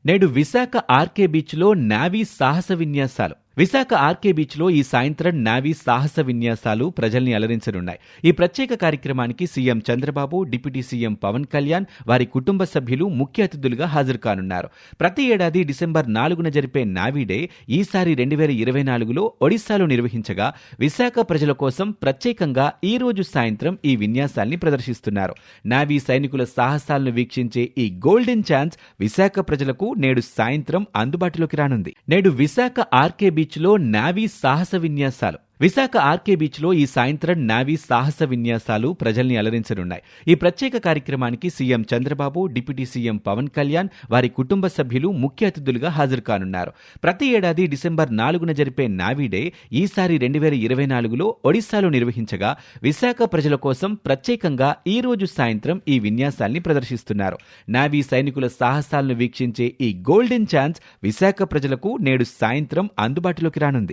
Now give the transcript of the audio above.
నేడు విశాఖ ఆర్కే బీచ్లో నావీ సాహస విన్యాసాలు. విశాఖ ఆర్కే బీచ్లో ఈ సాయంత్రం నావీ సాహస విన్యాసాలు ప్రజల్ని అలరించనున్నాయి. ఈ ప్రత్యేక కార్యక్రమానికి CM Chandrababu, deputy CM Pawan Kalyan, వారి కుటుంబ సభ్యులు ముఖ్య అతిథులుగా హాజరు కానున్నారు. ప్రతి ఏడాది డిసెంబర్ 4న జరిపే నావీ డే ఈసారి 2024లో ఒడిశాలో నిర్వహించగా, విశాఖ ప్రజల కోసం ప్రత్యేకంగా ఈ రోజు సాయంత్రం ఈ విన్యాసాల్ని ప్రదర్శిస్తున్నారు. నావీ సైనికుల సాహసాలను వీక్షించే ఈ గోల్డెన్ ఛాన్స్ విశాఖ ప్రజలకు నేడు సాయంత్రం అందుబాటులోకి రానుంది. నేడు విశాఖ ఆర్కే బీచ్లో నావీ సాహస విన్యాసాలు. విశాఖ ఆర్కే బీచ్లో ఈ సాయంత్రం నావీ సాహస విన్యాసాలు ప్రజల్ని అలరించనున్నాయి. ఈ ప్రత్యేక కార్యక్రమానికి CM Chandrababu, deputy CM Pawan Kalyan, వారి కుటుంబ సభ్యులు ముఖ్య అతిథులుగా హాజరు కానున్నారు. ప్రతి ఏడాది డిసెంబర్ 4న జరిపే నావీ డే ఈసారి 2024లో ఒడిశాలో నిర్వహించగా, విశాఖ ప్రజల కోసం ప్రత్యేకంగా ఈ రోజు సాయంత్రం ఈ విన్యాసాల్ని ప్రదర్శిస్తున్నారు. నావీ సైనికుల సాహసాలను వీక్షించే ఈ గోల్డెన్ ఛాన్స్ విశాఖ ప్రజలకు నేడు సాయంత్రం అందుబాటులోకి రానుంది.